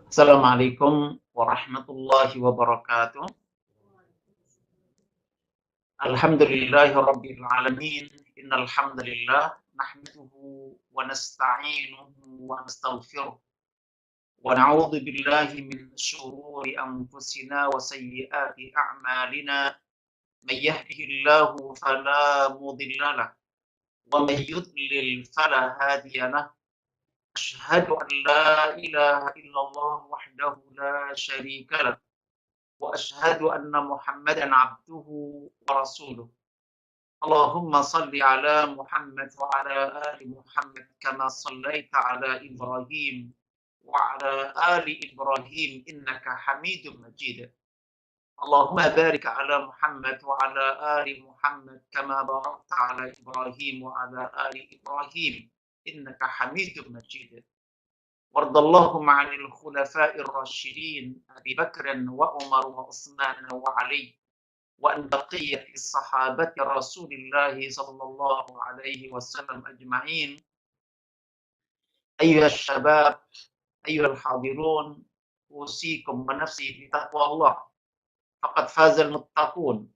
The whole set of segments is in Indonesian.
Assalamualaikum warahmatullahi wabarakatuh. Alhamdulillahi rabbil alamin. Innal hamdalillah nahmaduhu wa nasta'inuhu wa nastaghfiruh wa na'udzu billahi min shururi anfusina wa sayyiati a'malina. May yahdihillahu fala mudilla lahu wa may yudlil fala hadiya lahu. Asyhadu an la ilaha illallah wahdahu la syarika lahu وأشهد أن محمدا عبده ورسوله. اللهم صل على محمد وعلى آل محمد كما صليت على إبراهيم وعلى آل إبراهيم إنك حميد مجيد. اللهم بارك على محمد وعلى آل محمد كما باركت على إبراهيم وعلى آل إبراهيم إنك حميد مجيد. وارض اللهم عن الخلفاء الراشدين أبي بكر وعمر وعثمان وعلي وأن بقية الصحابة رسول الله صلى الله عليه وسلم أجمعين. أيها الشباب، أيها الحاضرون، أوصيكم ونفسي بتقوى الله، فقد فاز المتقون.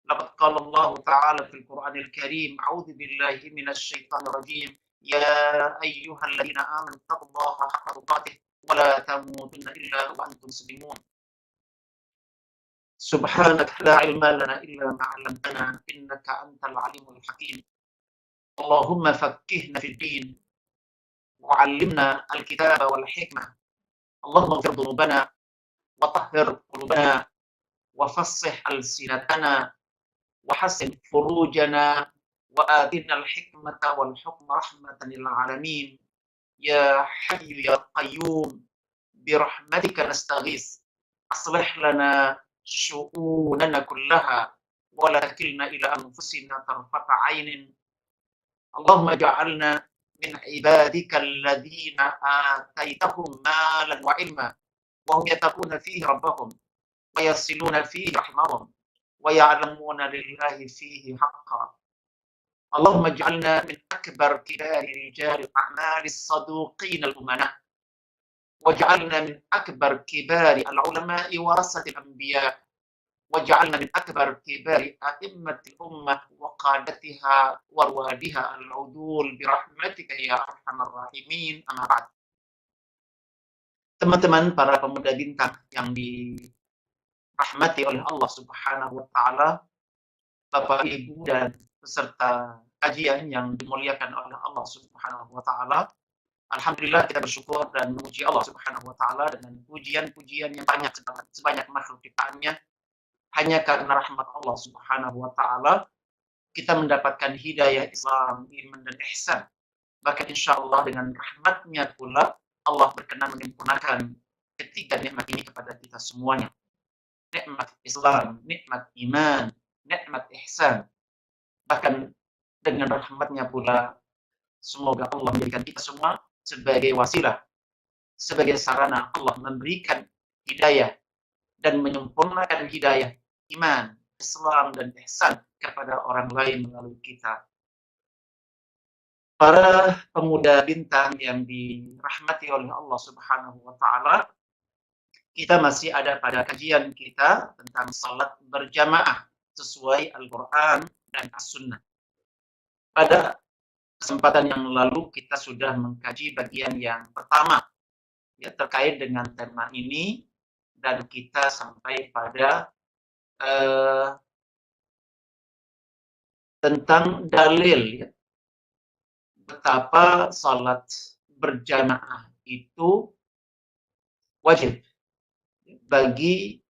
لقد قال الله تعالى في القرآن الكريم: أعوذ بالله من الشيطان الرجيم، يا أيها الذين آمنوا اتقوا الله حق تقاته ولا تموتن إلا وأنتم مسلمون. سبحانك لا علم لنا إلا ما علمتنا إنك أنت العليم الحكيم. اللهم فقهنا في الدين وعلمنا الكتاب والحكمة. اللهم اغفر ذنوبنا وطهر قلوبنا وفصح ألسنتنا وحسن فروجنا وآتنا الحكمة والحكم رحمة للعالمين. يا حي يا قيوم برحمتك نستغيث. أصلح لنا شؤوننا كلها ولا كلنا إلى أنفسنا طرفة عين. اللهم اجعلنا من عبادك الذين آتيتهم مالا وعلما وهم يتقون فيه ربهم ويصلون فيه رحمهم ويعلمون لله فيه حقا. اللهم اجعلنا من أكبر كبار رجال الأعمال الصدوقين الأمناء، واجعلنا من أكبر كبار العلماء ورثة الأنبياء، واجعلنا من أكبر كبار أئمة الأمة وقادتها وروادها العدول برحمتك يا أرحم الراحمين. أما بعد. Teman-teman para pemuda bintang yang dirahmati oleh Allah Subhanahu wa taala, Bapak Ibu dan peserta kajian yang dimuliakan oleh Allah Subhanahu wa taala. Alhamdulillah kita bersyukur dan memuji Allah Subhanahu wa taala dengan pujian-pujian yang banyak sebanyak makhluk ciptaannya. Hanya karena rahmat Allah Subhanahu wa taala kita mendapatkan hidayah Islam, iman dan ihsan. Bahkan insyaallah dengan rahmatnya pula Allah berkenan menyempurnakan ketiga nikmat ini kepada kita semuanya. Nikmat Islam, nikmat iman, nikmat ihsan. Bahkan dengan rahmatnya pula semoga Allah menjadikan kita semua sebagai wasilah, sebagai sarana Allah memberikan hidayah dan menyempurnakan hidayah iman, Islam dan ihsan kepada orang lain melalui kita. Para pemuda bintang yang dirahmati oleh Allah Subhanahu wa taala, kita masih ada pada kajian kita tentang salat berjamaah sesuai Al-Qur'an dan As-Sunnah. Pada kesempatan yang lalu kita sudah mengkaji bagian yang pertama ya terkait dengan tema ini, dan kita sampai pada tentang dalil ya, betapa salat berjamaah itu wajib bagi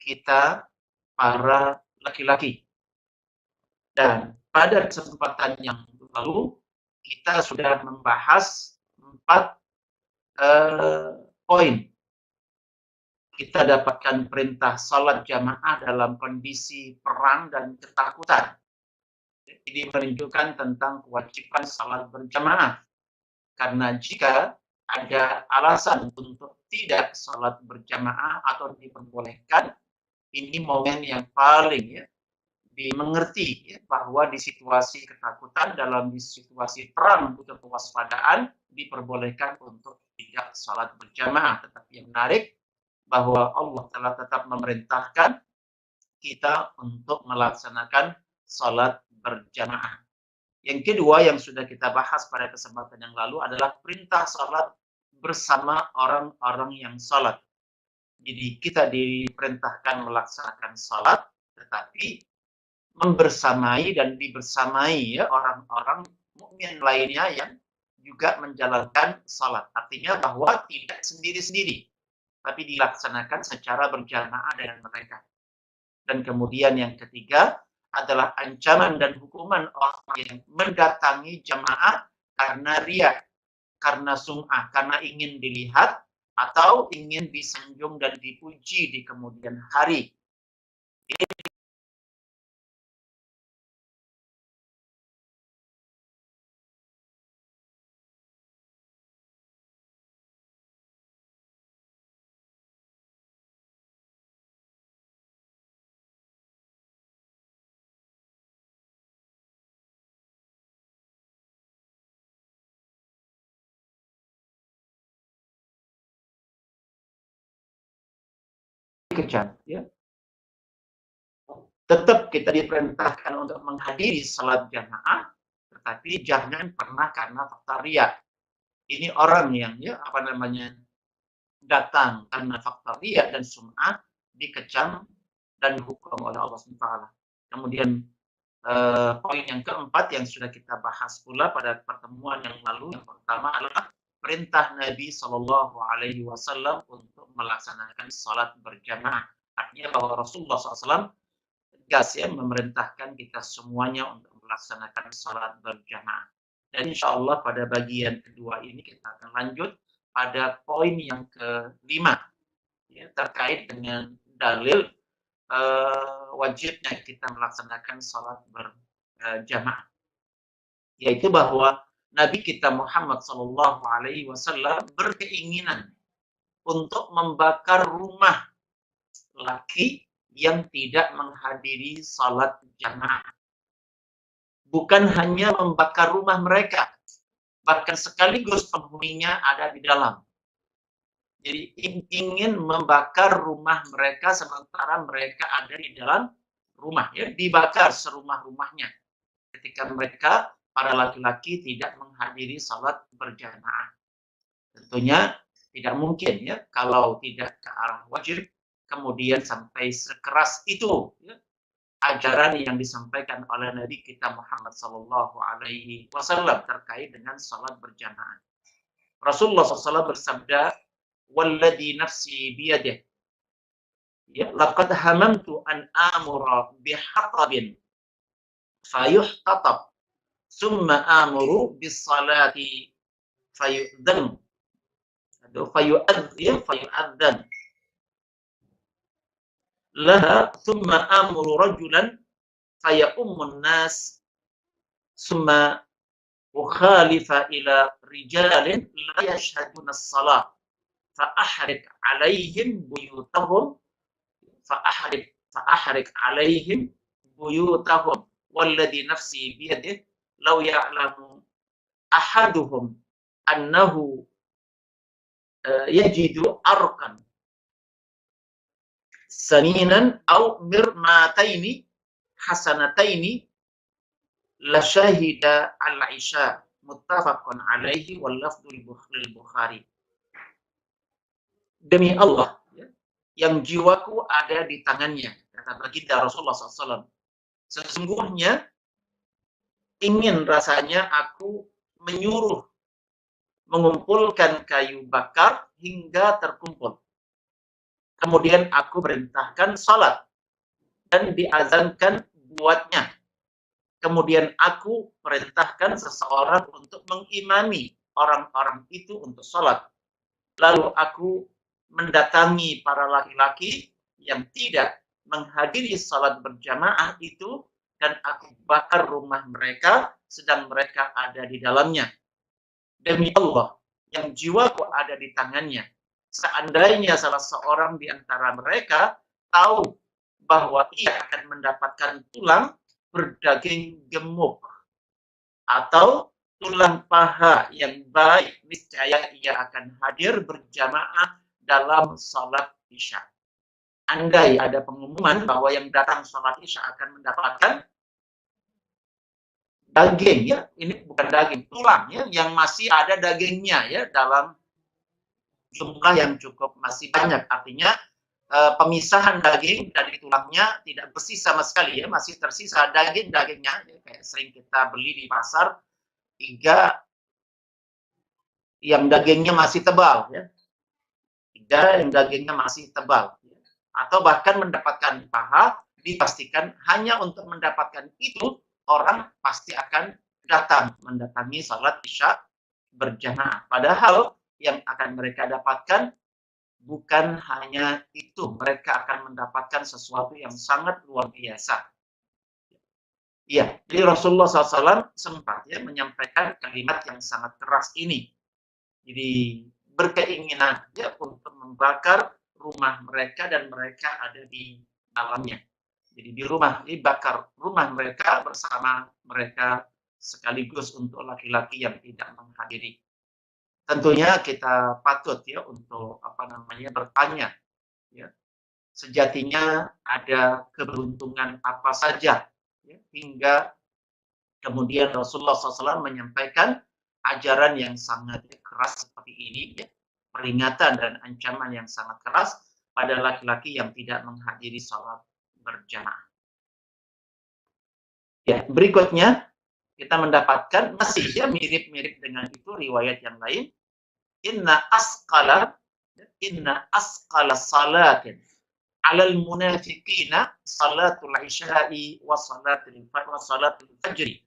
kita para laki-laki. Dan pada kesempatan yang lalu kita sudah membahas 4 poin. Kita dapatkan perintah salat jamaah dalam kondisi perang dan ketakutan. Ini menunjukkan tentang kewajiban salat berjamaah. Karena jika ada alasan untuk tidak salat berjamaah atau diperbolehkan, ini momen yang paling ya dimengerti ya, bahwa di situasi ketakutan, dalam situasi perang butuh kewaspadaan, diperbolehkan untuk tidak sholat berjamaah. Tetapi yang menarik bahwa Allah telah tetap memerintahkan kita untuk melaksanakan sholat berjamaah. Yang kedua yang sudah kita bahas pada kesempatan yang lalu adalah perintah sholat bersama orang-orang yang sholat. Jadi kita diperintahkan melaksanakan sholat, tetapi membersamai dan dibersamai ya orang-orang mukmin lainnya yang juga menjalankan sholat. Artinya bahwa tidak sendiri-sendiri, tapi dilaksanakan secara berjamaah dengan mereka. Dan kemudian yang ketiga adalah ancaman dan hukuman orang yang mendatangi jamaah karena riya, karena sum'ah, karena ingin dilihat atau ingin disanjung dan dipuji di kemudian hari. Kejam, ya. Tetap kita diperintahkan untuk menghadiri salat jamaah, tetapi jangan pernah karena faktor riya. Ini orang yang ya datang karena faktor riya dan sum'ah dikecam dan dihukum oleh Allah SWT. Kemudian poin yang keempat yang sudah kita bahas pula pada pertemuan yang lalu, yang pertama adalah perintah Nabi Shallallahu Alaihi Wasallam untuk melaksanakan salat berjamaah. Artinya bahwa Rasulullah SAW tegas ya memerintahkan kita semuanya untuk melaksanakan salat berjamaah. Dan insya Allah pada bagian kedua ini kita akan lanjut pada poin yang kelima ya, terkait dengan dalil wajibnya kita melaksanakan salat berjamaah, yaitu bahwa Nabi kita Muhammad Sallallahu Alaihi Wasallam berkeinginan untuk membakar rumah laki yang tidak menghadiri salat jamaah. Bukan hanya membakar rumah mereka, bahkan sekaligus penghuninya ada di dalam. Jadi ingin membakar rumah mereka sementara mereka ada di dalam rumah, ya, dibakar serumah-rumahnya ketika mereka para laki-laki tidak menghadiri salat berjamaah. Tentunya tidak mungkin ya kalau tidak ke arah wajib kemudian sampai sekeras itu ya, ajaran yang disampaikan oleh Nabi kita Muhammad Sallallahu Alaihi Wasallam terkait dengan salat berjamaah. Rasulullah SAW bersabda, "Walladhi nafsi biyadih, ya, laqad hamamtu an amura bihatabin fayuhtatab, summa amuru bis salati fayu'dhan, fayu'adhan laha, thumma amuru rajulan faya'ummun nas, summa ukhalifa ila rijalin la yashhaduna as-salah fa'ahrik alaihim buyutahum fa'ahrik alaihim buyutahum walladhi nafsi biyadih law ya'lamu ahaduhum annahu yajidu arqan saminan au mirmataini hasanataini la syahida al-isya, muttafaqun alaihi wal lafdhu lil Bukhari." Demi Allah ya, yang jiwaku ada di tangannya, kata baginda Rasulullah SAW, sesungguhnya ingin rasanya aku menyuruh mengumpulkan kayu bakar hingga terkumpul. Kemudian aku perintahkan salat dan diazankan buatnya. Kemudian aku perintahkan seseorang untuk mengimami orang-orang itu untuk salat. Lalu aku mendatangi para laki-laki yang tidak menghadiri salat berjamaah itu dan aku bakar rumah mereka sedang mereka ada di dalamnya. Demi Allah yang jiwaku ada di tangannya, seandainya salah seorang di antara mereka tahu bahwa ia akan mendapatkan tulang berdaging gemuk atau tulang paha yang baik, niscaya ia akan hadir berjamaah dalam salat Isya. Andai ada pengumuman bahwa yang datang salat Isya akan mendapatkan daging, ya, ini bukan daging, tulang, ya, yang masih ada dagingnya, ya, dalam jumlah yang cukup masih banyak. Artinya pemisahan daging dari tulangnya tidak bersih sama sekali, ya, masih tersisa dagingnya, ya, kayak sering kita beli di pasar, tiga yang dagingnya masih tebal, ya, tiga yang dagingnya masih tebal, ya. Atau bahkan mendapatkan paha, dipastikan hanya untuk mendapatkan itu orang pasti akan datang mendatangi salat Isya berjamaah. Padahal yang akan mereka dapatkan bukan hanya itu, mereka akan mendapatkan sesuatu yang sangat luar biasa. Ya, jadi Rasulullah SAW sempat, ya, menyampaikan kalimat yang sangat keras ini. Jadi berkeinginan, ya, untuk membakar rumah mereka dan mereka ada di dalamnya. Jadi dibakar rumah mereka bersama mereka sekaligus untuk laki-laki yang tidak menghadiri. Tentunya kita patut, ya, untuk bertanya, ya, sejatinya ada keberuntungan apa saja, ya, hingga kemudian Rasulullah SAW menyampaikan ajaran yang sangat keras seperti ini, ya, peringatan dan ancaman yang sangat keras pada laki-laki yang tidak menghadiri salat berjamaah. Ya, berikutnya kita mendapatkan masih, ya, mirip-mirip dengan itu riwayat yang lain. Inna asqala salatin 'alal munafiqina salatul isya'i wa salatul fajri.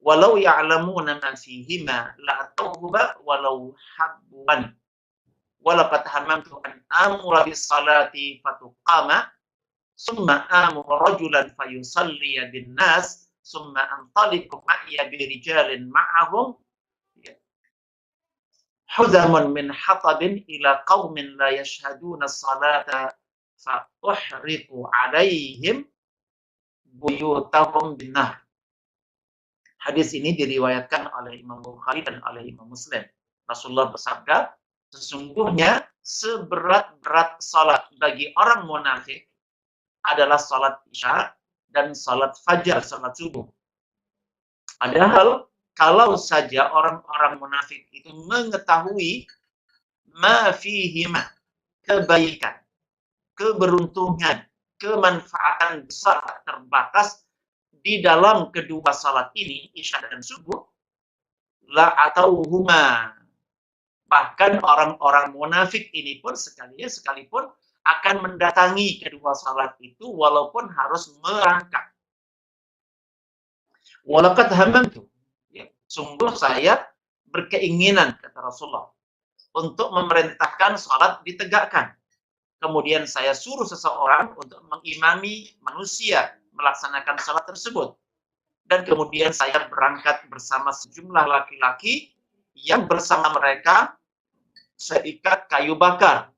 Walau ya'lamuna ma fihima la'atawba walau habwan. Walaqad hamamtu an amura bis salati fatuqama summa amura rajulan fayusalliya bin nas summa antaliqu ma'iya birijalin ma'ahum huzamun min hatabin ila qaumin la yashhaduna salata fa uhriqu alaihim buyutahum binnar. Hadis ini diriwayatkan oleh Imam Bukhari dan oleh Imam Muslim. Rasulullah bersabda, sesungguhnya seberat-berat salat bagi orang munafik adalah salat Isya dan salat fajar, salat subuh. Padahal kalau saja orang-orang munafik itu mengetahui ma fihima, kebaikan, keberuntungan, kemanfaatan besar terbatas di dalam kedua salat ini, Isya dan subuh, la atauhuma. Bahkan orang-orang munafik ini pun sekalipun akan mendatangi kedua salat itu walaupun harus merangkak. Walaqad hamantu, ya, sungguh saya berkeinginan, kata Rasulullah, untuk memerintahkan salat ditegakkan. Kemudian saya suruh seseorang untuk mengimami manusia melaksanakan salat tersebut. Dan kemudian saya berangkat bersama sejumlah laki-laki yang bersama mereka seikat kayu bakar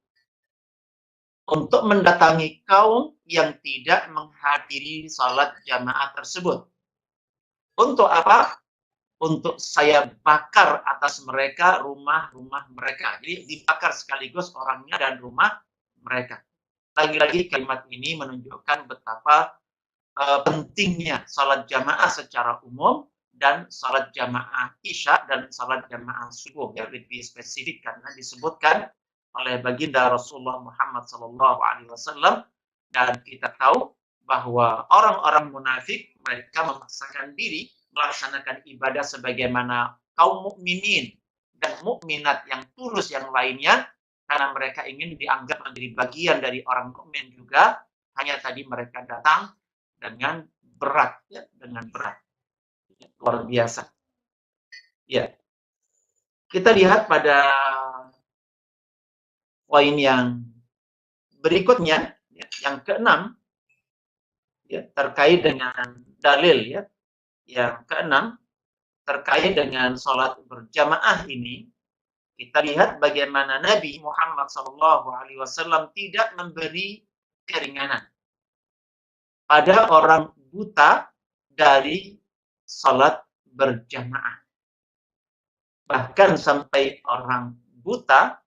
untuk mendatangi kaum yang tidak menghadiri salat jamaah tersebut. Untuk apa? Untuk saya bakar atas mereka rumah-rumah mereka. Jadi dibakar sekaligus orangnya dan rumah mereka. Lagi-lagi kalimat ini menunjukkan betapa pentingnya salat jamaah secara umum dan salat jamaah Isya dan salat jamaah subuh, ya, lebih spesifik karena disebutkan oleh baginda Rasulullah Muhammad SAW, dan kita tahu bahwa orang-orang munafik mereka memaksakan diri melaksanakan ibadah sebagaimana kaum mukminin dan mukminat yang tulus yang lainnya, karena mereka ingin dianggap menjadi bagian dari orang mukmin juga. Hanya tadi mereka datang dengan berat, ya, dengan berat, luar biasa. Ya, kita lihat pada poin yang berikutnya, ya, yang keenam, ya, terkait dengan dalil, ya, yang keenam terkait dengan sholat berjamaah ini. Kita lihat bagaimana Nabi Muhammad SAW tidak memberi keringanan pada orang buta dari sholat berjamaah. Bahkan sampai orang buta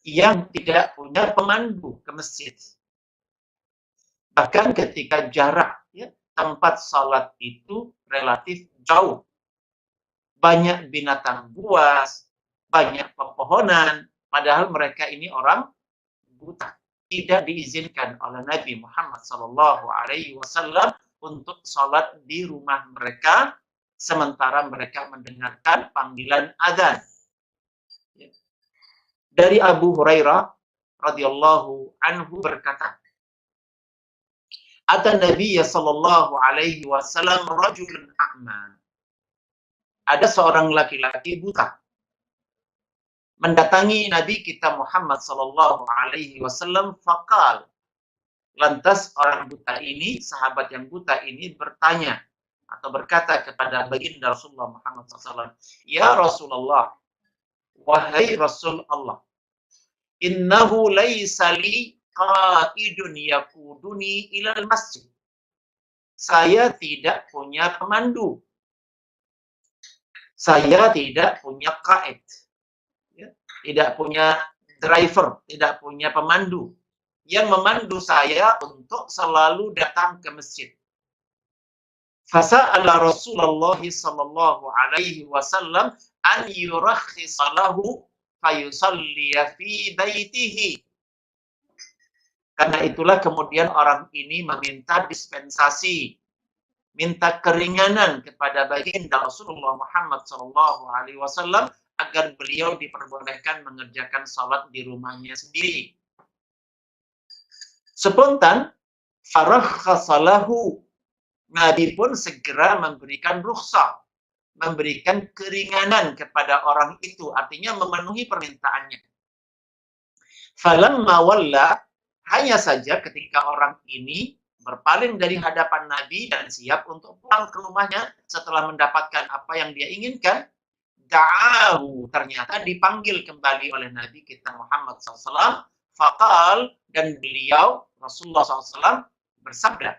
yang tidak punya pemandu ke masjid. Bahkan ketika jarak ya, tempat salat itu relatif jauh. Banyak binatang buas, banyak pepohonan, padahal mereka ini orang buta. Tidak diizinkan oleh Nabi Muhammad SAW untuk salat di rumah mereka sementara mereka mendengarkan panggilan adzan. Dari Abu Hurairah radhiyallahu anhu berkata, "Ata Nabiy sallallahu alaihi wasallam rajulun a'ma." Ada seorang laki-laki buta mendatangi Nabi kita Muhammad sallallahu alaihi wasallam, faqal. Lantas orang buta ini, sahabat yang buta ini bertanya atau berkata kepada baginda Rasulullah Muhammad SAW, "Ya Rasulullah, wahai Rasul Allah, innahu laisa li qaidun yakuduni ilal masjid." Saya tidak punya pemandu. Saya tidak punya qaid. Ya, tidak punya driver, tidak punya pemandu yang memandu saya untuk selalu datang ke masjid. Fasa'ala Rasulullah sallallahu alaihi wasallam an yurakhkhisa lahu fayusalli fi baitihi. Karena itulah kemudian orang ini meminta dispensasi, minta keringanan kepada baginda Rasulullah Muhammad sallallahu alaihi wasallam agar beliau diperbolehkan mengerjakan salat di rumahnya sendiri. Spontan, farakhasalahu, Nabi pun segera memberikan rukhsah, memberikan keringanan kepada orang itu, artinya memenuhi permintaannya. Falamma walla, hanya saja ketika orang ini berpaling dari hadapan Nabi dan siap untuk pulang ke rumahnya setelah mendapatkan apa yang dia inginkan, da'ahu, ternyata dipanggil kembali oleh Nabi kita Muhammad SAW, faqal, dan beliau Rasulullah SAW bersabda,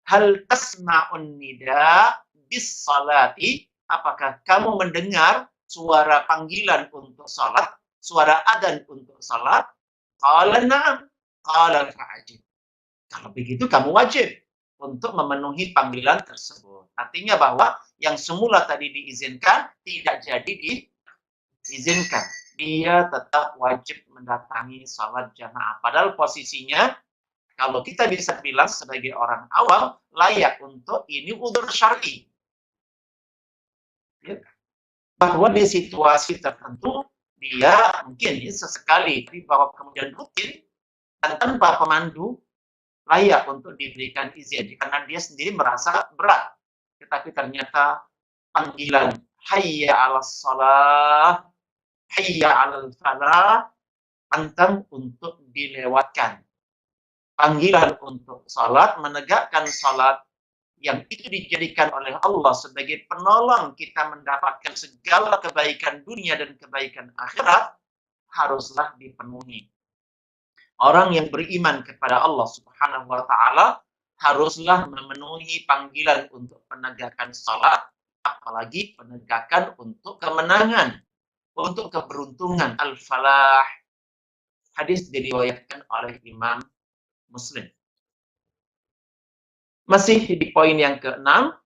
hal tasma'un nida bis salati, apakah kamu mendengar suara panggilan untuk salat, suara adzan untuk salat? Qala na'am, qala fa'ajib. Kalau begitu kamu wajib untuk memenuhi panggilan tersebut. Artinya bahwa yang semula tadi diizinkan tidak jadi diizinkan. Dia tetap wajib mendatangi salat jamaah. Padahal posisinya kalau kita bisa bilang sebagai orang awam layak untuk ini udzur syar'i. Ya. Bahwa di situasi tertentu dia mungkin sesekali, bahwa kemudian rutin dan tanpa pemandu layak untuk diberikan izin karena dia sendiri merasa berat. Tetapi ternyata panggilan hayya 'alas shalah, hayya 'alal falah pantang untuk dilewatkan. Panggilan untuk salat, menegakkan salat yang itu dijadikan oleh Allah sebagai penolong kita mendapatkan segala kebaikan dunia dan kebaikan akhirat haruslah dipenuhi. Orang yang beriman kepada Allah Subhanahu wa taala haruslah memenuhi panggilan untuk penegakan salat, apalagi penegakan untuk kemenangan, untuk keberuntungan, al-falah. Hadis diriwayatkan oleh Imam Muslim. Masih di poin yang ke-6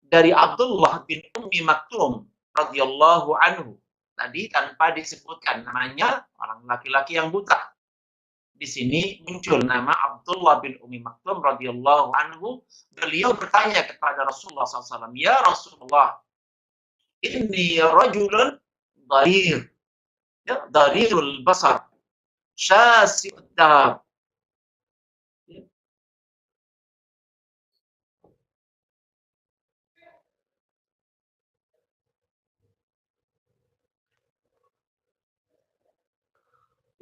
dari Abdullah bin Ummi Maktum radhiyallahu anhu. Tadi tanpa disebutkan namanya, orang laki-laki yang buta. Di sini muncul nama Abdullah bin Ummi Maktum radhiyallahu anhu. Beliau bertanya kepada Rasulullah SAW, "Ya Rasulullah, inni rajulun dharir, ya, dharirul basar, syasi'ud dahab."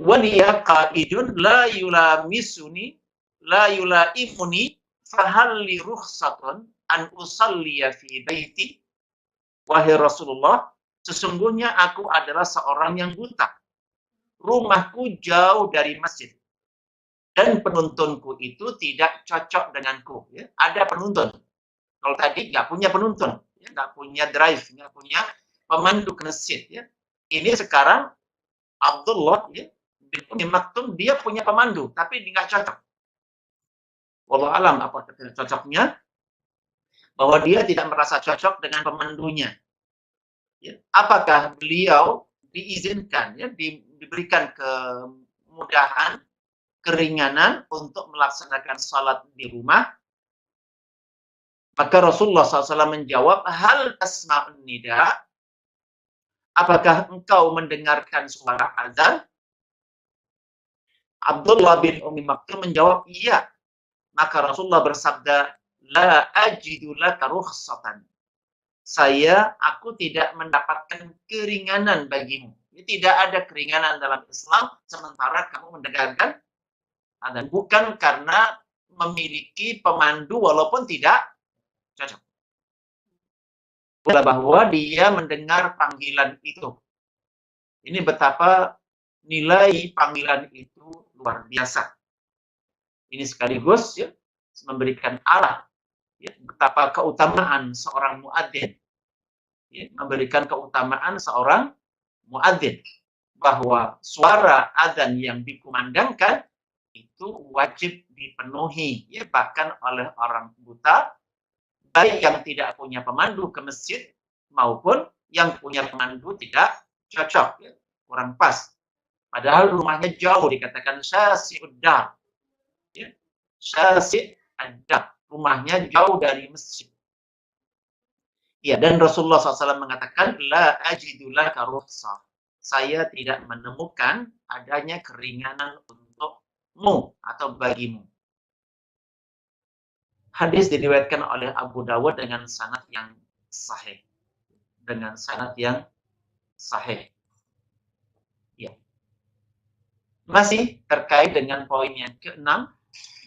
Waliya qaidun la yulamisuni la yulaimuni fahal li rukhsatun an usalliya fi baiti. Wahai Rasulullah, sesungguhnya aku adalah seorang yang buta. Rumahku jauh dari masjid. Dan penuntunku itu tidak cocok denganku. Ya, ada penuntun. Kalau tadi nggak punya penuntun, ya, nggak punya drive, nggak punya pemandu ke masjid. Ya. Ini sekarang Abdullah ya, bin Umi Maktum dia punya pemandu, tapi nggak cocok. Wallahu alam apa cocoknya, bahwa dia tidak merasa cocok dengan pemandunya. Ya. Apakah beliau diizinkan, ya, diberikan kemudahan, keringanan untuk melaksanakan salat di rumah? Maka Rasulullah SAW menjawab, hal tasma'un nida? Apakah engkau mendengarkan suara azan? Abdullah bin Umi Maktum menjawab, iya. Maka Rasulullah bersabda, la ajidu laka rukhsatan. Aku tidak mendapatkan keringanan bagimu. Tidak ada keringanan dalam Islam sementara kamu mendengarkan azan. Bukan karena memiliki pemandu walaupun tidak cocok. Bahwa dia mendengar panggilan itu. Ini betapa nilai panggilan itu luar biasa. Ini sekaligus ya, memberikan arah ya, betapa keutamaan seorang muadzin. Ya, memberikan keutamaan seorang muadzin, bahwa suara azan yang dikumandangkan itu wajib dipenuhi ya, bahkan oleh orang buta, baik yang tidak punya pemandu ke masjid maupun yang punya pemandu tidak cocok ya, kurang pas. Padahal rumahnya jauh, dikatakan syasi'uddar. Ya, syasi'uddar, rumahnya jauh dari masjid. Ya, dan Rasulullah SAW mengatakan, la ajidu laka rukhsah. Saya tidak menemukan adanya keringanan untukmu atau bagimu. Hadis diriwayatkan oleh Abu Dawud dengan sanad yang sahih. Dengan sanad yang sahih. Ya. Masih terkait dengan poin yang ke-6,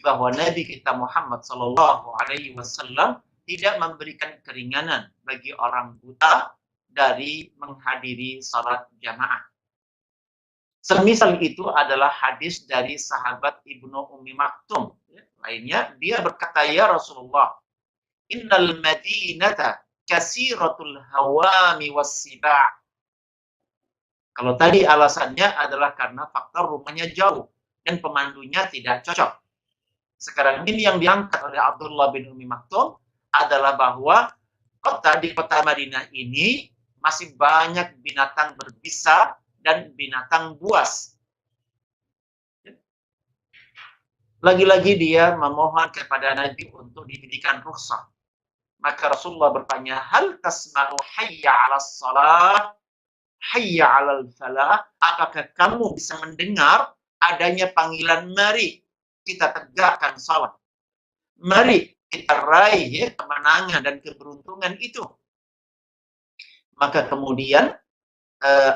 bahwa Nabi kita Muhammad SAW tidak memberikan keringanan bagi orang buta dari menghadiri salat jamaah. Semisal itu adalah hadis dari sahabat Ibnu Ummi Maktum. Lainnya, dia berkata, ya Rasulullah, innal madinata kasiratul hawami wassiba'. Kalau tadi alasannya adalah karena faktor rumahnya jauh dan pemandunya tidak cocok. Sekarang ini yang diangkat oleh Abdullah bin Ummi Maktum adalah bahwa di kota Madinah ini masih banyak binatang berbisa dan binatang buas. Lagi-lagi dia memohon kepada Nabi untuk diberikan rukhsah. Maka Rasulullah bertanya, hal tasma'u hayya 'alas shalah, hayya 'alal falah? Apakah kamu bisa mendengar adanya panggilan, mari kita tegakkan salat, mari kita raih ya, kemenangan dan keberuntungan itu? Maka kemudian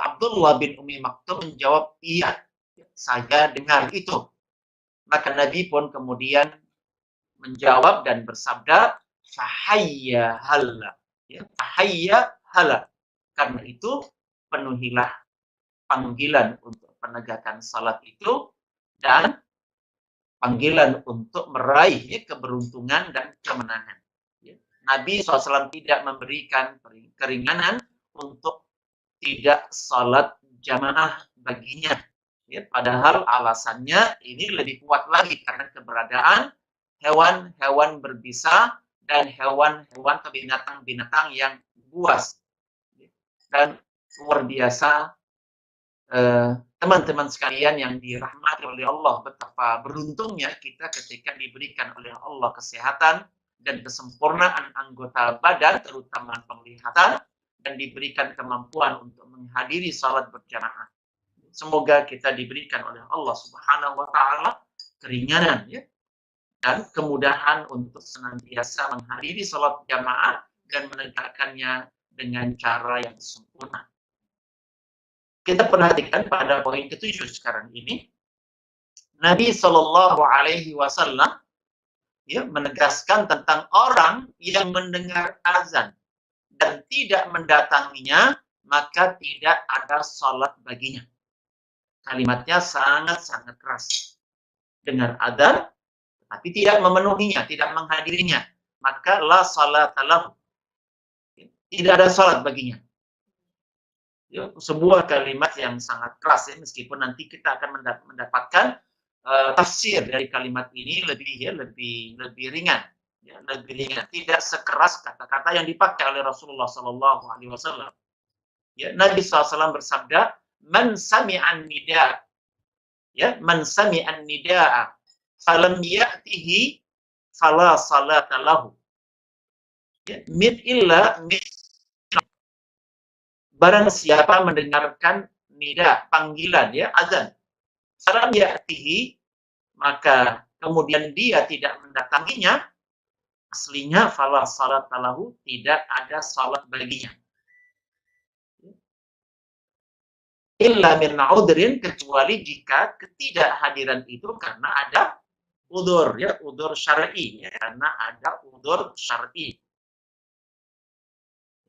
Abdullah bin Ummi Maktum menjawab, iya, saya dengar itu. Maka Nabi pun kemudian menjawab dan bersabda, fahayya hala. Ya, fahayya hala. Karena itu, penuhilah panggilan untuk penegakan salat itu dan panggilan untuk meraih ya, keberuntungan dan kemenangan. Ya. Nabi SAW tidak memberikan keringanan untuk tidak salat jamaah baginya. Ya, padahal alasannya ini lebih kuat lagi karena keberadaan hewan-hewan berbisa dan hewan-hewan atau binatang-binatang yang buas. Dan luar biasa teman-teman sekalian yang dirahmati oleh Allah, betapa beruntungnya kita ketika diberikan oleh Allah kesehatan dan kesempurnaan anggota badan, terutama penglihatan, dan diberikan kemampuan untuk menghadiri salat berjamaah. Semoga kita diberikan oleh Allah Subhanahu wa taala keringanan ya, dan kemudahan untuk senantiasa menghadiri salat jamaah dan menegakkannya dengan cara yang sempurna. Kita perhatikan pada poin ke-7 sekarang ini, Nabi Shallallahu Alaihi Wasallam ya, menegaskan tentang orang yang mendengar azan dan tidak mendatanginya, maka tidak ada salat baginya. Kalimatnya sangat-sangat keras. Dengar azan, tapi tidak memenuhinya, tidak menghadirinya, maka la salata lahu. Tidak ada salat baginya. Ya, sebuah kalimat yang sangat keras ya, meskipun nanti kita akan mendapatkan tafsir dari kalimat ini lebih ringan, ya, lebih ringan, tidak sekeras kata-kata yang dipakai oleh Rasulullah Sallallahu Alaihi Wasallam. Ya, Nabi SAW bersabda, "Man sami'an nida, ya, man sami'an nida'a, falam ya'tihi, fala salata lahu." Ya, min illa min. Barang siapa mendengarkan nida, panggilan, ya, azan, falam ya'tihi, maka kemudian dia tidak mendatanginya, aslinya fala salat lahu, tidak ada salat baginya. Illa min udrin, kecuali jika ketidakhadiran itu karena ada udur, ya, udur syar'i, ya, karena ada udur syar'i.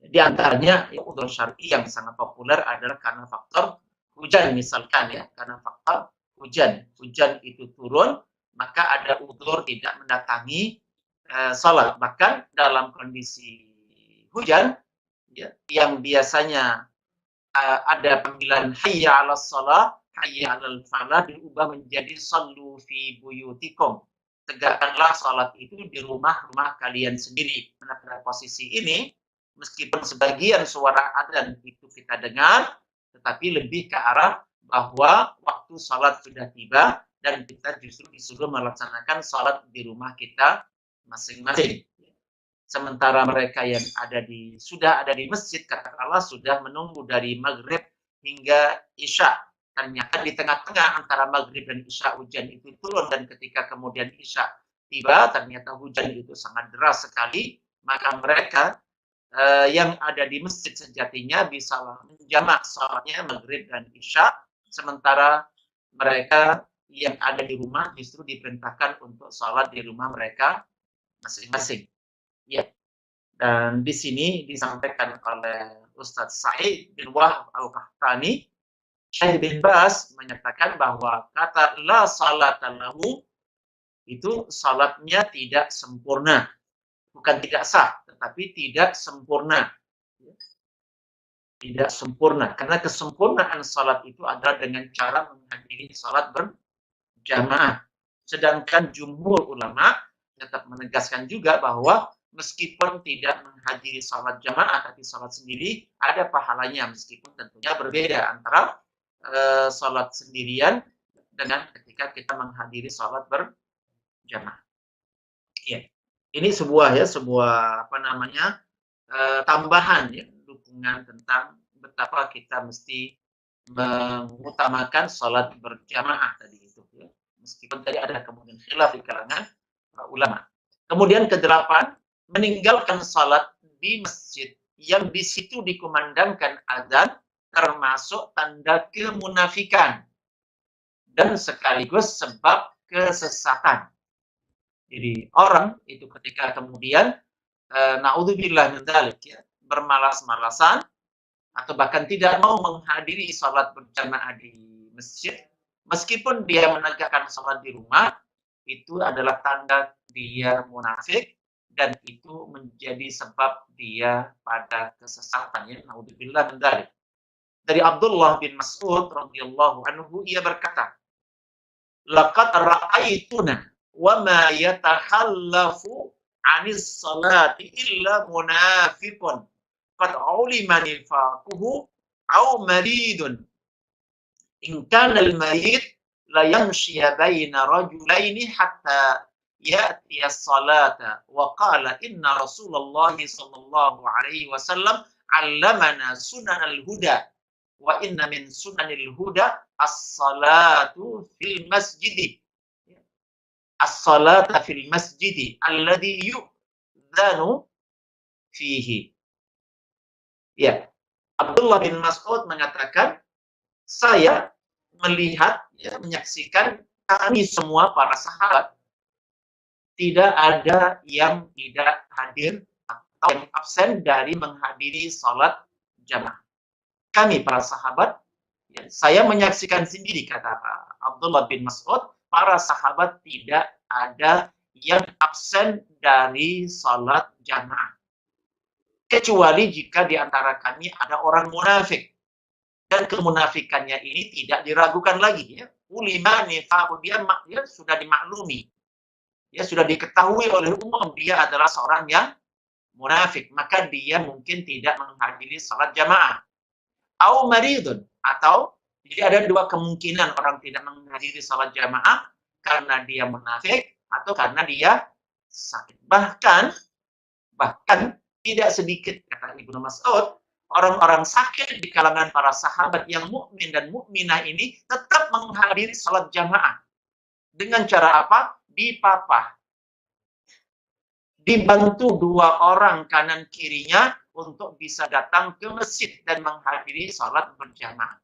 Di antaranya ya, udur syar'i yang sangat populer adalah karena faktor hujan misalkan, ya, karena faktor hujan itu turun, maka ada udur tidak mendatangi salat. Bahkan dalam kondisi hujan, ya, yang biasanya ada panggilan hayya 'alas shalah, hayya 'alal falah, diubah menjadi sallu fi buyutikum. Tegakkanlah salat itu di rumah-rumah kalian sendiri. Nah, pada posisi ini, meskipun sebagian suara adzan itu kita dengar, tetapi lebih ke arah bahwa waktu salat sudah tiba dan kita justru disuruh melaksanakan salat di rumah kita masing-masing. Sementara mereka yang sudah ada di masjid, katakanlah sudah menunggu dari maghrib hingga isya. Ternyata di tengah-tengah antara maghrib dan isya hujan itu turun, dan ketika kemudian isya tiba, ternyata hujan itu sangat deras sekali, maka mereka yang ada di masjid sejatinya bisa menjamak salatnya maghrib dan isya, sementara mereka yang ada di rumah justru diperintahkan untuk salat di rumah mereka masing-masing. Ya, dan di sini disampaikan oleh Ustadz Sa'id bin Wahab Al-Qahtani, Syekh bin Baz menyatakan bahwa kata la salata lahu itu salatnya tidak sempurna. Bukan tidak sah, tetapi tidak sempurna. Tidak sempurna. Karena kesempurnaan salat itu adalah dengan cara menghadiri salat berjamaah. Sedangkan jumhur ulama tetap menegaskan juga bahwa meskipun tidak menghadiri salat jamaah tapi salat sendiri ada pahalanya, meskipun tentunya berbeda antara salat sendirian dengan ketika kita menghadiri salat berjamaah. Ya. Ini sebuah tambahan, ya, dukungan tentang betapa kita mesti mengutamakan salat berjamaah tadi itu, ya. Meskipun tadi ada kemudian khilaf di kalangan ulama. Kemudian ke-8, meninggalkan salat di masjid yang di situ dikumandangkan adzan termasuk tanda kemunafikan dan sekaligus sebab kesesatan. Jadi orang itu ketika kemudian naudzubillah min dzalik, ya, bermalas-malasan atau bahkan tidak mau menghadiri salat berjamaah di masjid, meskipun dia menegakkan salat di rumah, itu adalah tanda dia munafik dan itu menjadi sebab dia pada kesesatan, ya, naudzubillah min dzalik. Dari Abdullah bin Mas'ud radhiyallahu anhu, ia berkata, "Laqad ra'aituna wa ma yatakhallafu 'anis salati illa munafiqun qad 'ulima nifaquhu aw maridun in kana al-marid la yamshi baina rajulaini hatta ya'ti as-salata wa qala inna Rasulullah sallallahu alaihi wasallam 'allamana sunanal huda wa inna min sunanil huda as-salatu fil masjidi." As-salata fil masjidi alladhi yu'dzanu fihi. Ya, Abdullah bin Mas'ud mengatakan, saya melihat, ya, menyaksikan kami semua para sahabat tidak ada yang tidak hadir atau yang absen dari menghadiri salat jamaah. Kami para sahabat, ya, saya menyaksikan sendiri, kata Abdullah bin Mas'ud, para sahabat tidak ada yang absen dari salat jamaah. Kecuali jika di antara kami ada orang munafik. Dan kemunafikannya ini tidak diragukan lagi, ya. Ulima nifaqu, dia sudah dimaklumi, ya sudah diketahui oleh umum dia adalah seorang yang munafik, maka dia mungkin tidak menghadiri salat jamaah. Au maridun, atau jadi ada dua kemungkinan orang tidak menghadiri salat jamaah karena dia munafik atau karena dia sakit. Bahkan tidak sedikit, kata Ibnu Mas'ud, orang-orang sakit di kalangan para sahabat yang mukmin dan mukminah ini tetap menghadiri salat jamaah. Dengan cara apa? Dipapah. Dibantu dua orang kanan kirinya untuk bisa datang ke masjid dan menghadiri salat berjamaah.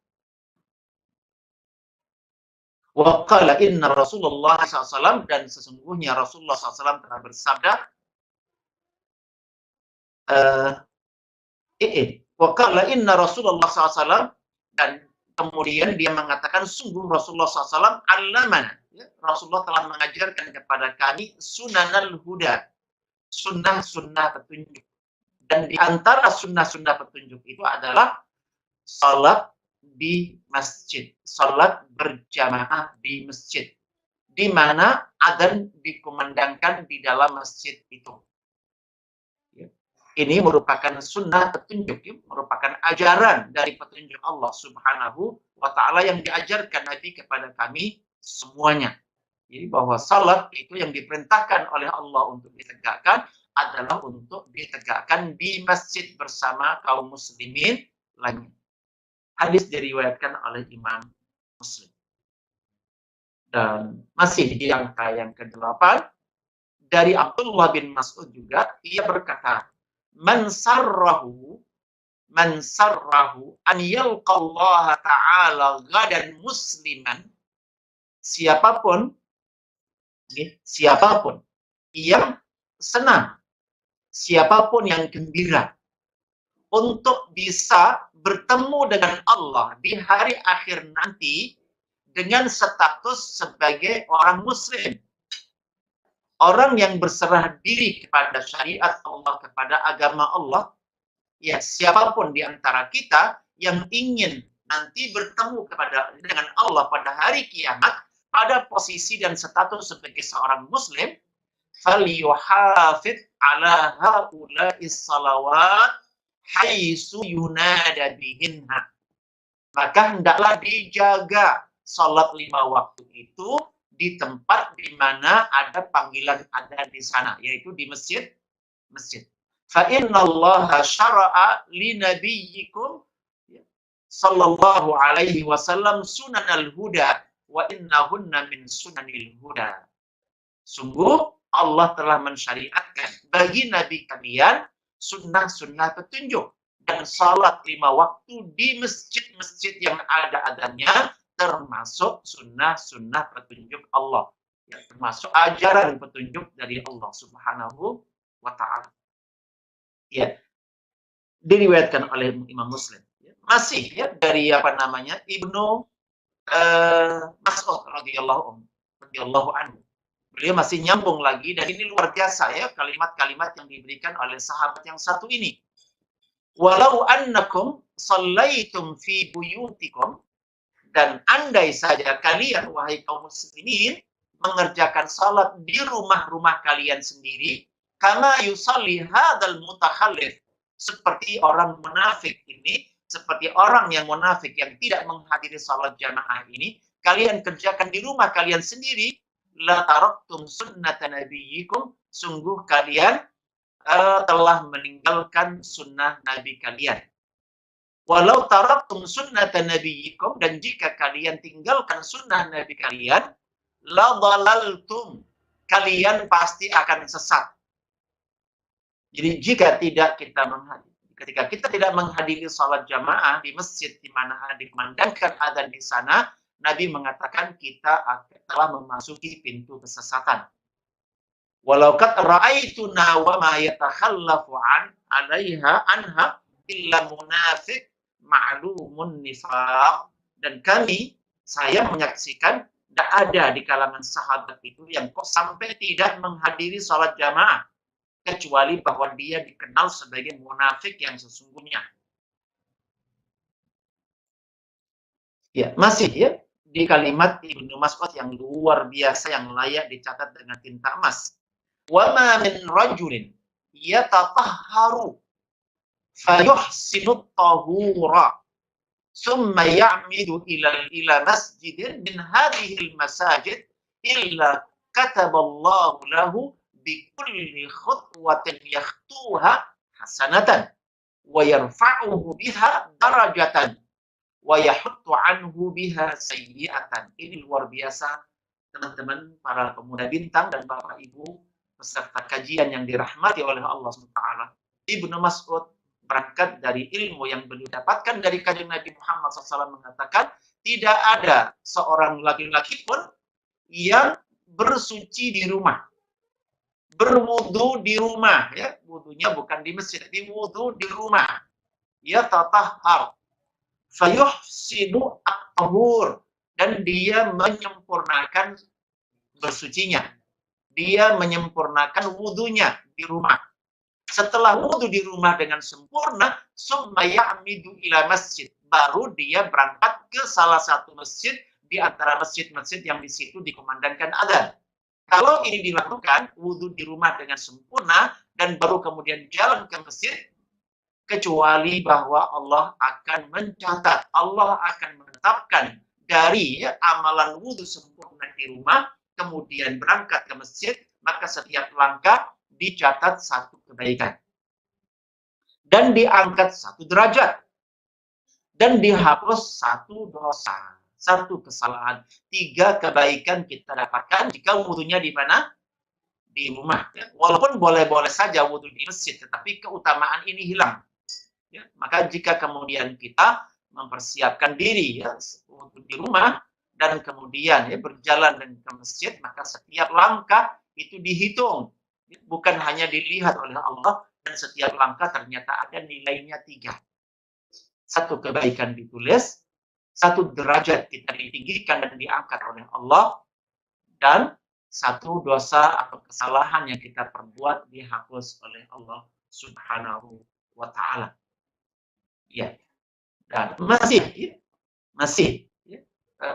Wa qala inna Rasulullah SAW, dan sesungguhnya Rasulullah SAW telah bersabda, wa qala inna Rasulullah SAW, dan kemudian dia mengatakan sungguh Rasulullah SAW allamana, ya, Rasulullah telah mengajarkan kepada kami sunanal huda, sunnah-sunnah petunjuk. Dan di antara sunnah-sunnah petunjuk itu adalah salat di masjid, salat berjamaah di masjid, di mana adzan dikumandangkan di dalam masjid itu. Ini merupakan sunnah petunjuk, merupakan ajaran dari petunjuk Allah Subhanahu wa Ta'ala yang diajarkan Nabi kepada kami semuanya. Jadi bahwa salat itu yang diperintahkan oleh Allah untuk ditegakkan adalah untuk ditegakkan di masjid bersama kaum muslimin lainnya. Hadis diriwayatkan oleh Imam Muslim. Dan masih di angka yang ke-8, dari Abdullah bin Mas'ud juga, ia berkata, Man sarrahu an yalqallaha ta'ala ghadan musliman, siapapun yang senang, siapapun yang gembira untuk bisa bertemu dengan Allah di hari akhir nanti dengan status sebagai orang muslim, orang yang berserah diri kepada syariat Allah, kepada agama Allah, ya siapapun di antara kita yang ingin nanti bertemu dengan Allah pada hari kiamat pada posisi dan status sebagai seorang muslim, falyuhafidh ala haula'is salawat haitsu yunada bihinha. Maka hendaklah dijaga salat 5 waktu itu di tempat di mana ada panggilan adzan di sana, yaitu di masjid. Fa innallaha syara'a li nabiyyikum sallallahu alaihi wasallam sunanal huda wa innahunna min sunanil huda. Sungguh Allah telah mensyariatkan bagi nabi kalian sunnah-sunnah petunjuk, dan salat 5 waktu di masjid-masjid yang ada adzannya termasuk sunnah-sunnah petunjuk Allah, ya, termasuk ajaran petunjuk dari Allah Subhanahu wa Ta'ala. Ya, diriwayatkan oleh Imam Muslim. Ya, masih ya dari Ibnu Mas'ud radhiyallahu anhu. Beliau masih nyambung lagi, dan ini luar biasa ya kalimat-kalimat yang diberikan oleh sahabat yang satu ini. Walau annakum shallaitum fi buyutikum, dan andai saja kalian, wahai kaum muslimin, mengerjakan salat di rumah-rumah kalian sendiri, kama yusalli hadzal mutakhallif, seperti orang munafik ini, seperti orang yang munafik yang tidak menghadiri salat jamaah ini, kalian kerjakan di rumah kalian sendiri, la taraktum sunnata nabiyyikum, sungguh kalian telah meninggalkan sunnah nabi kalian. Walau taraktum sunnata nabiyyikum, dan jika kalian tinggalkan sunnah nabi kalian, la dhalaltum, kalian pasti akan sesat. Jadi ketika kita tidak menghadiri salat jamaah di masjid di mana dikumandangkan adzan di sana, Nabi mengatakan kita telah memasuki pintu kesesatan. Walau qad ra'aituna wa ma yatakhallafu anha illa munafiq ma'lumun nifaq, dan saya menyaksikan tidak ada di kalangan sahabat itu yang kok sampai tidak menghadiri salat jamaah kecuali bahwa dia dikenal sebagai munafik yang sesungguhnya. Ya, masih ya di kalimat Ibnu Mas'ud yang luar biasa yang layak dicatat dengan tinta emas. Wa ma min rajulin yatatahharu fayuhsinu tahura summa ya'midu ila masjidin min hadhihi al-masajid illa kataballahu lahu bi kulli khutwatin yakhtuha hasanatan wa yarfa'uhu biha darajatan wa yahuttu anhu biha sayyi'atan. Ini luar biasa teman-teman para pemuda bintang dan Bapak Ibu peserta kajian yang dirahmati oleh Allah SWT. Ibnu Mas'ud berangkat dari ilmu yang beliau dapatkan dari kanjeng Nabi Muhammad SAW mengatakan tidak ada seorang laki-laki pun yang bersuci di rumah, berwudu di rumah, ya wudunya bukan di masjid, tapi wudu di rumah, ya tatahhar fayuhsinu at-tahur, dan dia menyempurnakan bersucinya, dia menyempurnakan wudunya di rumah. Setelah wudu di rumah dengan sempurna, summa ya'midu ila masjid, baru dia berangkat ke salah satu masjid di antara masjid-masjid yang di situ dikumandangkan adzan. Kalau ini dilakukan, wudu di rumah dengan sempurna dan baru kemudian jalan ke masjid, kecuali bahwa Allah akan mencatat, Allah akan menetapkan dari amalan wudhu sempurna di rumah, kemudian berangkat ke masjid, maka setiap langkah dicatat satu kebaikan. Dan diangkat satu derajat. Dan dihapus satu dosa, satu kesalahan. 3 kebaikan kita dapatkan jika wudhunya di mana? Di rumah. Ya. Walaupun boleh-boleh saja wudhu di masjid, tetapi keutamaan ini hilang. Ya, maka jika kemudian kita mempersiapkan diri ya untuk di rumah dan kemudian ya berjalan ke masjid, maka setiap langkah itu dihitung, bukan hanya dilihat oleh Allah, dan setiap langkah ternyata ada nilainya 3. 1 kebaikan ditulis, 1 derajat kita ditinggikan dan diangkat oleh Allah, dan 1 dosa atau kesalahan yang kita perbuat dihapus oleh Allah Subhanahu wa Ta'ala. Ya, dan masih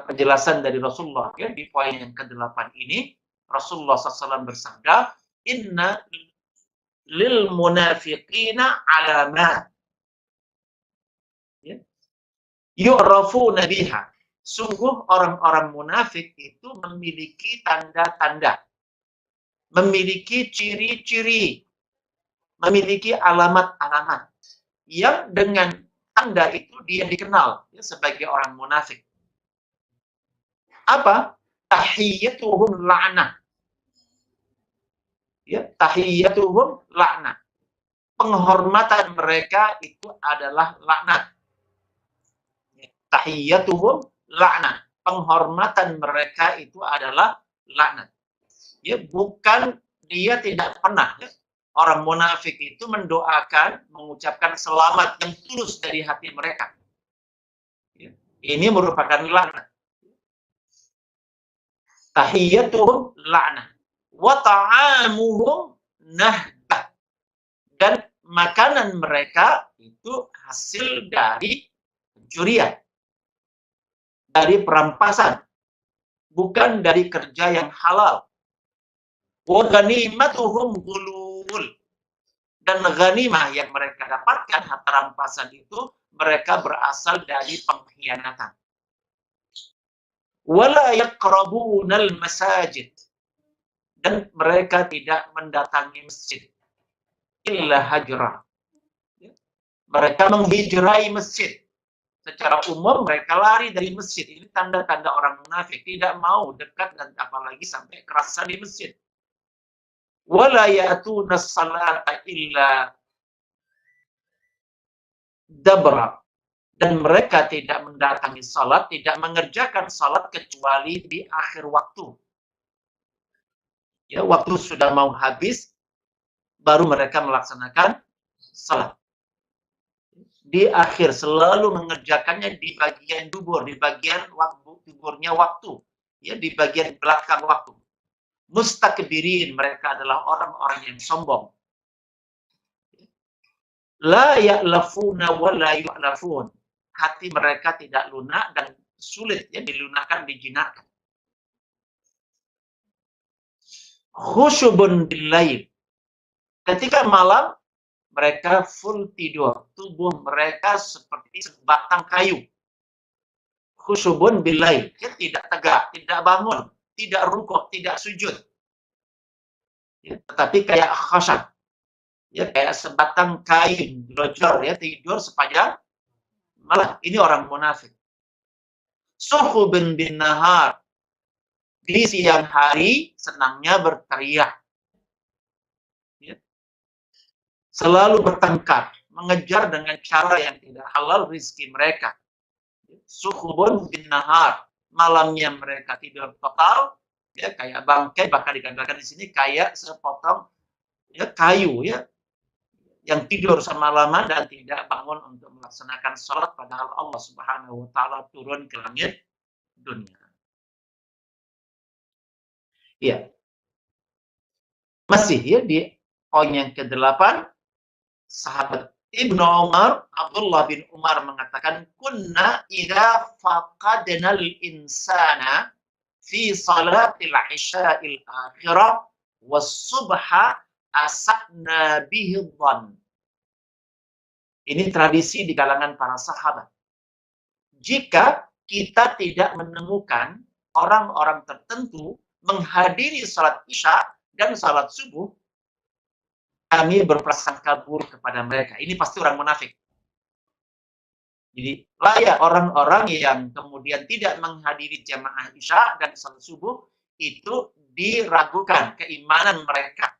penjelasan dari Rasulullah ya, di poin yang ke-8 ini Rasulullah SAW bersabda, inna lil munafiqina alamat ya, yu'rafuna biha, sungguh orang-orang munafik itu memiliki tanda-tanda, memiliki ciri-ciri, memiliki alamat-alamat yang dengan tanda itu dia dikenal ya, sebagai orang munafik. Apa? Tahiyyatuhum la'nah. Ya, tahiyyatuhum la'nah. Penghormatan mereka itu adalah laknat. Tahiyyatuhum la'nah. Penghormatan mereka itu adalah laknat. Ya, bukan dia tidak pernah ya. Orang munafik itu mendoakan, mengucapkan selamat yang tulus dari hati mereka. Ini merupakan laknat. Tahiyyatuhum la'nah. Wa ta'amuhum nahbah. Dan makanan mereka itu hasil dari pencurian. Dari perampasan. Bukan dari kerja yang halal. Wa ghanimatuhum ghulul. Dan ghanimah yang mereka dapatkan, harta rampasan itu, mereka berasal dari pengkhianatan. Wala yaqrabunal masajid. Dan mereka tidak mendatangi masjid. Illa hajra. Mereka menghijrai masjid. Secara umum mereka lari dari masjid. Ini tanda-tanda orang munafik. Tidak mau dekat dan apalagi sampai kerasa di masjid. Wala ya'tuna salata illa dabra, dan mereka tidak mendatangi salat, tidak mengerjakan salat kecuali di akhir waktu. Ya, waktu sudah mau habis baru mereka melaksanakan salat. Di akhir, selalu mengerjakannya di bagian dubur, di bagian waktu duburnya waktu, ya di bagian belakang waktu. Mustakbirin, mereka adalah orang-orang yang sombong. La ya'lafuna wa la yu'lafun. Hati mereka tidak lunak dan sulit ya dilunakkan, dijinakkan. Khusyubun billail. Ketika malam mereka full tidur, tubuh mereka seperti sebatang kayu. Khusyubun billail, ya, tidak tegak, tidak bangun, tidak rukuk, tidak sujud. Ya, tetapi kayak khasyab. Ya, kayak sebatang kain, glojor ya, tidur sepanjang malam. Ini orang munafik. Suhubun bin nahar. Di siang hari senangnya berteriak. Ya. Selalu bertengkar, mengejar dengan cara yang tidak halal rezeki mereka. Suhubun bin nahar. Malamnya mereka tidur total, ya kayak bangkai, bahkan dikatakan di sini kayak sepotong ya kayu ya, yang tidur semalaman dan tidak bangun untuk melaksanakan sholat, padahal Allah Subhanahu wa Ta'ala turun ke langit dunia. Iya. Masih ya di poin yang ke-8, sahabat Ibnu Umar, Abdullah bin Umar mengatakan, kunna idza faqadna al-insana fi salatil isya'il akhirah was subha asakna bihi dhann. Ini tradisi di kalangan para sahabat. Jika kita tidak menemukan orang-orang tertentu menghadiri salat isya dan salat subuh, kami berprasangka buruk kepada mereka. Ini pasti orang munafik. Jadi layak orang-orang yang kemudian tidak menghadiri jamaah isya dan salat subuh itu diragukan keimanan mereka.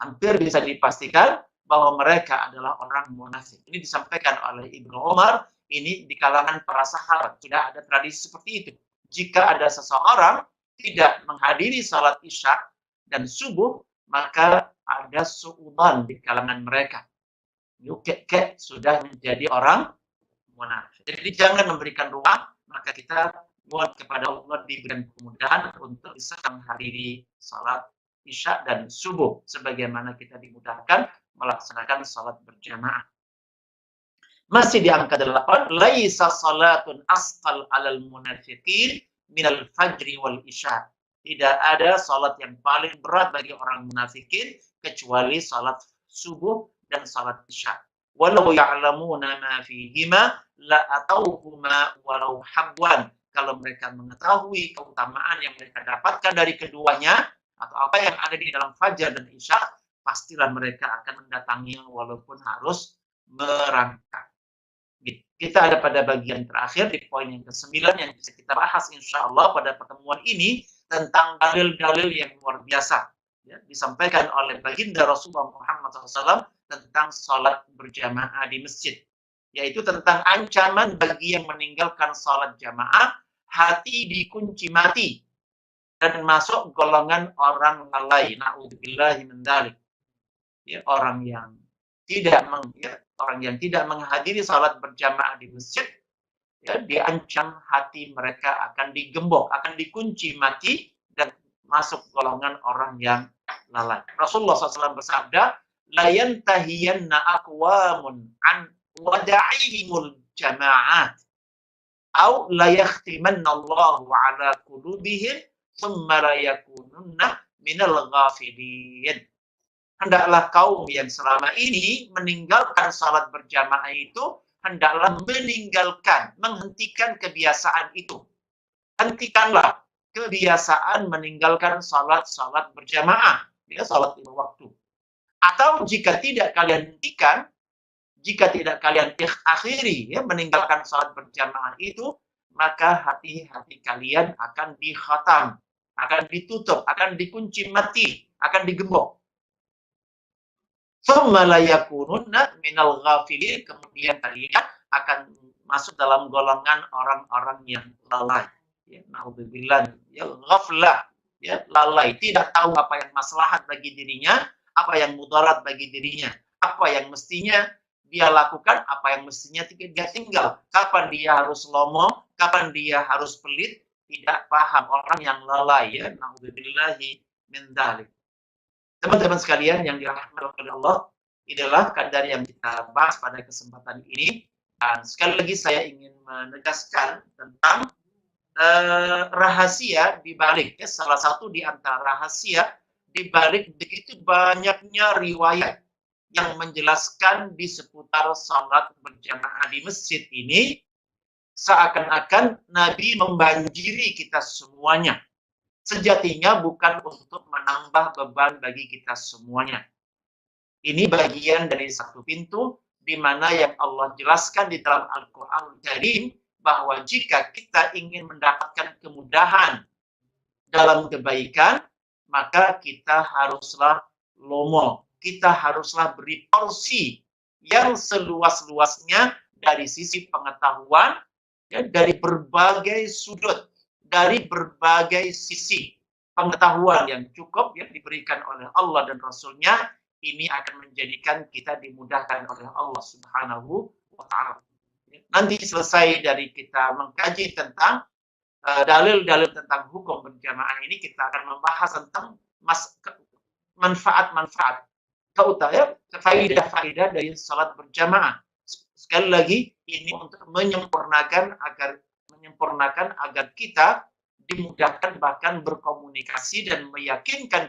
Hampir bisa dipastikan bahwa mereka adalah orang munafik. Ini disampaikan oleh Ibnu Umar, ini di kalangan para sahabat. Sudah ada tradisi seperti itu. Jika ada seseorang tidak menghadiri salat isya dan subuh, maka ada suudzon di kalangan mereka. Yuk, sudah menjadi orang munafik. Jadi jangan memberikan ruang, maka kita mohon kepada Allah diberikan kemudahan untuk bisa menghadiri salat isya dan subuh, sebagaimana kita dimudahkan melaksanakan salat berjamaah. Masih di angka 8, laisa salatun asqal 'alal munafiqin minal fajri wal isya. Tidak ada salat yang paling berat bagi orang munafikin kecuali salat subuh dan salat isya. Walau ya'lamuna ma fihima la atauhuma walau habwan. Kalau mereka mengetahui keutamaan yang mereka dapatkan dari keduanya, atau apa yang ada di dalam fajar dan isya, pastilah mereka akan mendatanginya walaupun harus merangkak. Kita ada pada bagian terakhir di poin yang ke-9 yang bisa kita bahas insya Allah pada pertemuan ini tentang dalil-dalil yang luar biasa. Ya, disampaikan oleh baginda Rasulullah Muhammad SAW tentang sholat berjamaah di masjid. Yaitu tentang ancaman bagi yang meninggalkan sholat jamaah, hati dikunci mati dan masuk golongan orang lalai. Na'udzubillahi min dzalik. Ya, orang yang tidak menghadiri salat berjamaah di masjid, ya, diancam hati mereka akan digembok, akan dikunci mati dan masuk golongan orang yang lalai. Rasulullah SAW bersabda, la yantahiyanna aqwamun an wada'ihimul jama'at au la yakhtimanna Allahu ala qulubihim thumma la yakununna minal ghafilin. Hendaklah kaum yang selama ini meninggalkan salat berjamaah itu, hendaklah menghentikan kebiasaan itu. Hentikanlah kebiasaan meninggalkan salat berjamaah, ya, salat lima waktu. Atau jika tidak kalian hentikan, jika tidak kalian akhiri, ya, meninggalkan salat berjamaah itu, maka hati-hati kalian akan dikhatam, akan ditutup, akan dikunci mati, akan digembok. Tsumma la yakununna minal ghafilin, kemudian kalian akan masuk dalam golongan orang-orang yang lalai. Ya, naudzubillah, ya, ghaflah, ya, lalai, tidak tahu apa yang maslahat bagi dirinya, apa yang mudarat bagi dirinya, apa yang mestinya dia lakukan, apa yang mestinya dia tinggal, kapan dia harus lomo, kapan dia harus pelit, tidak paham, orang yang lalai, ya, naudzubillahi min dzalik. Teman-teman sekalian yang dirahmati oleh Allah, inilah kadar yang kita bahas pada kesempatan ini. Dan sekali lagi saya ingin menegaskan tentang rahasia di balik, ya, salah satu di antara rahasia di balik begitu banyaknya riwayat yang menjelaskan di seputar salat berjamaah di masjid ini, seakan-akan Nabi membanjiri kita semuanya. Sejatinya bukan untuk menambah beban bagi kita semuanya. Ini bagian dari satu pintu di mana yang Allah jelaskan di dalam Al-Quran Karim, bahwa jika kita ingin mendapatkan kemudahan dalam kebaikan, maka kita haruslah lomo. Kita haruslah beri porsi yang seluas-luasnya dari sisi pengetahuan, ya, dari berbagai sudut, dari berbagai sisi. Pengetahuan yang cukup yang diberikan oleh Allah dan Rasul-Nya, ini akan menjadikan kita dimudahkan oleh Allah Subhanahu wa Ta'ala. Nanti selesai dari kita mengkaji tentang dalil-dalil tentang hukum berjamaah ini, kita akan membahas tentang manfaat-manfaat, faidah-faidah dari salat berjamaah. Sekali lagi, ini untuk menyempurnakan agar kita dimudahkan bahkan berkomunikasi dan meyakinkan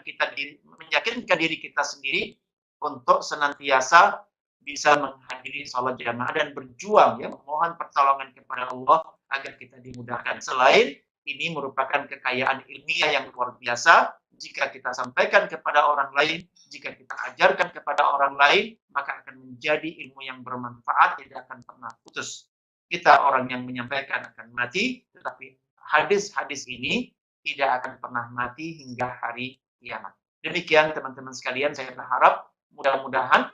diri kita sendiri untuk senantiasa bisa menghadiri sholat jamaah dan berjuang, ya, memohon pertolongan kepada Allah agar kita dimudahkan. Selain ini merupakan kekayaan ilmiah yang luar biasa. Jika kita sampaikan kepada orang lain, jika kita ajarkan kepada orang lain, maka akan menjadi ilmu yang bermanfaat, tidak akan pernah putus. Kita orang yang menyampaikan akan mati, tetapi hadis-hadis ini tidak akan pernah mati hingga hari kiamat. Demikian teman-teman sekalian, saya berharap mudah-mudahan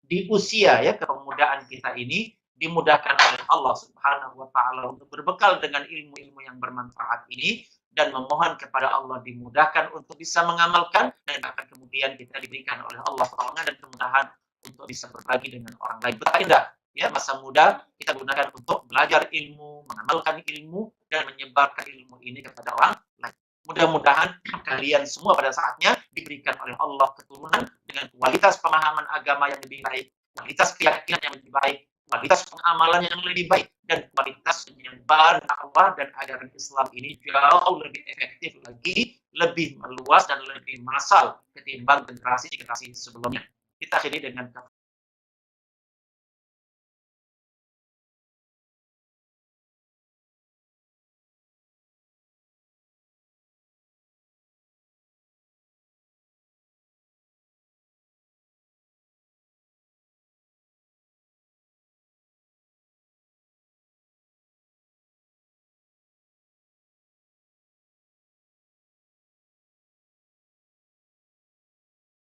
di usia, ya, kepemudaan kita ini dimudahkan oleh Allah Subhanahu wa Ta'ala untuk berbekal dengan ilmu-ilmu yang bermanfaat ini dan memohon kepada Allah dimudahkan untuk bisa mengamalkan, dan akan kemudian kita diberikan oleh Allah pertolongan dan kemudahan untuk bisa berbagi dengan orang lain. Betapa indah, ya, masa muda kita gunakan untuk belajar ilmu, mengamalkan ilmu, dan menyebarkan ilmu ini kepada orang lain. Mudah-mudahan kalian semua pada saatnya diberikan oleh Allah keturunan dengan kualitas pemahaman agama yang lebih baik, kualitas keyakinan yang lebih baik, kualitas pengamalan yang lebih baik, dan kualitas penyebaran dakwah dan ajaran Islam ini jauh lebih efektif lagi, lebih meluas dan lebih massal ketimbang generasi-generasi sebelumnya. Kita akhiri dengan